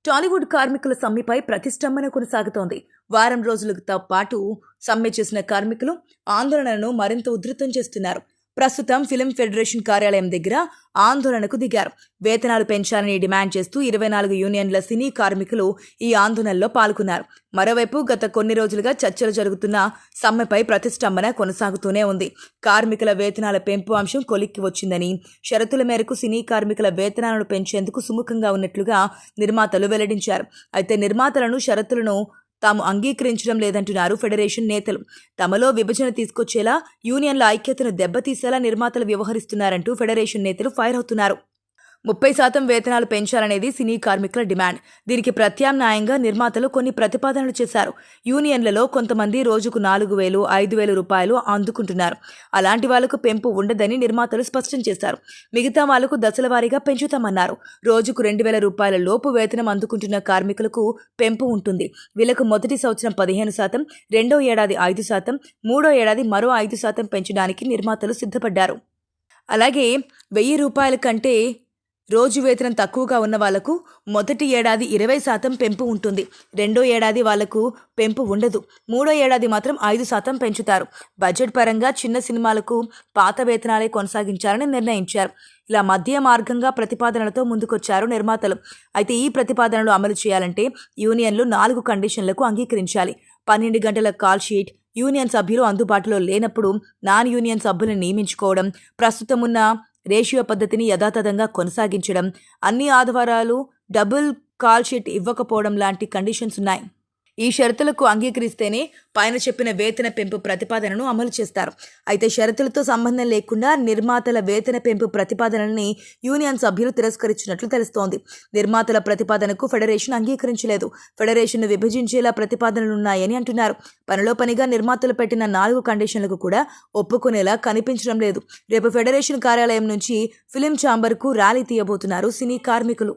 టాలీవుడ్ కార్మికుల సమ్మెపై ప్రతిష్టంభన కొనసాగుతోంది. వారం రోజులతో పాటు సమ్మె చేసిన కార్మికులు ఆందోళనను మరింత ఉధృతం చేస్తున్నారు. ప్రస్తుతం ఫిల్మ్ ఫెడరేషన్ కార్యాలయం దగ్గర ఆందోళనకు దిగారు. వేతనాలు పెంచాలని డిమాండ్ చేస్తూ 24 యూనియన్ల సినీ కార్మికులు ఈ ఆందోళనలో పాల్గొన్నారు. మరోవైపు గత కొన్ని రోజులుగా చర్చలు జరుగుతున్న సమ్మెపై ప్రతిష్టంభన కొనసాగుతూనే ఉంది. కార్మికుల వేతనాల పెంపు అంశం కొలిక్కి వచ్చిందని, షరతుల మేరకు సినీ కార్మికుల వేతనాలను పెంచేందుకు సుముఖంగా ఉన్నట్లుగా నిర్మాతలు వెల్లడించారు. అయితే నిర్మాతలను షరతులను తాము అంగీకరించడం లేదంటున్నారు ఫెడరేషన్ నేతలు. తమలో విభజన తీసుకొచ్చేలా, యూనియన్ల ఐక్యతను దెబ్బతీసేలా నిర్మాతలు వ్యవహరిస్తున్నారంటూ ఫెడరేషన్ నేతలు ఫైర్ అవుతున్నారు. 30% వేతనాలు పెంచాలనేది సినీ కార్మికుల డిమాండ్. దీనికి ప్రత్యామ్నాయంగా నిర్మాతలు కొన్ని ప్రతిపాదనలు చేశారు. యూనియన్లలో కొంతమంది రోజుకు 4,000, 5,000 రూపాయలు అందుకుంటున్నారు. అలాంటి వాళ్లకు పెంపు ఉండదని నిర్మాతలు స్పష్టం చేశారు. మిగతా వాళ్లకు దశలవారీగా పెంచుతామన్నారు. రోజుకు 2,000 రూపాయల లోపు వేతనం అందుకుంటున్న కార్మికులకు పెంపు ఉంటుంది. వీళ్లకు మొదటి సంవత్సరం 15%, రెండో ఏడాది 5%, మూడో ఏడాది మరో 5% పెంచడానికి నిర్మాతలు సిద్ధపడ్డారు. అలాగే 1,000 రూపాయల కంటే రోజు వేతనం తక్కువగా ఉన్న వాళ్లకు మొదటి ఏడాది 20% పెంపు ఉంటుంది. రెండో ఏడాది వాళ్లకు పెంపు ఉండదు. మూడో ఏడాది మాత్రం 5% పెంచుతారు. బడ్జెట్ పరంగా చిన్న సినిమాలకు పాత వేతనాలే కొనసాగించాలని నిర్ణయించారు. ఇలా మధ్య మార్గంగా ప్రతిపాదనలతో ముందుకొచ్చారు నిర్మాతలు. అయితే ఈ ప్రతిపాదనలు అమలు చేయాలంటే యూనియన్లు 4 కండిషన్లకు అంగీకరించాలి. 12 గంటల కాల్ షీట్, యూనియన్ సభ్యులు అందుబాటులో లేనప్పుడు నాన్ యూనియన్ సభ్యులను నియమించుకోవడం, ప్రస్తుతం ఉన్న రేషియో పద్ధతిని యథాతథంగా కొనసాగించడం, అన్ని ఆదివారాలు డబుల్ కాల్ షీట్ ఇవ్వకపోవడం లాంటి కండిషన్స్ ఉన్నాయి. ఈ షరతులకు అంగీకరిస్తేనే పైన చెప్పిన వేతన పెంపు ప్రతిపాదనను అమలు చేస్తారు. అయితే షరతులతో సంబంధం లేకుండా నిర్మాతల వేతన పెంపు ప్రతిపాదనల్ని యూనియన్ సభ్యులు తిరస్కరించినట్లు తెలుస్తోంది. నిర్మాతల ప్రతిపాదనకు ఫెడరేషన్ అంగీకరించలేదు. ఫెడరేషన్ను విభజించేలా ప్రతిపాదనలున్నాయని అంటున్నారు. పనిలో పనిగా నిర్మాతలు పెట్టిన 4 కండిషన్లకు కూడా ఒప్పుకునేలా కనిపించడం లేదు. రేపు ఫెడరేషన్ కార్యాలయం నుంచి ఫిలిం ఛాంబర్కు ర్యాలీ తీయబోతున్నారు సినీ కార్మికులు.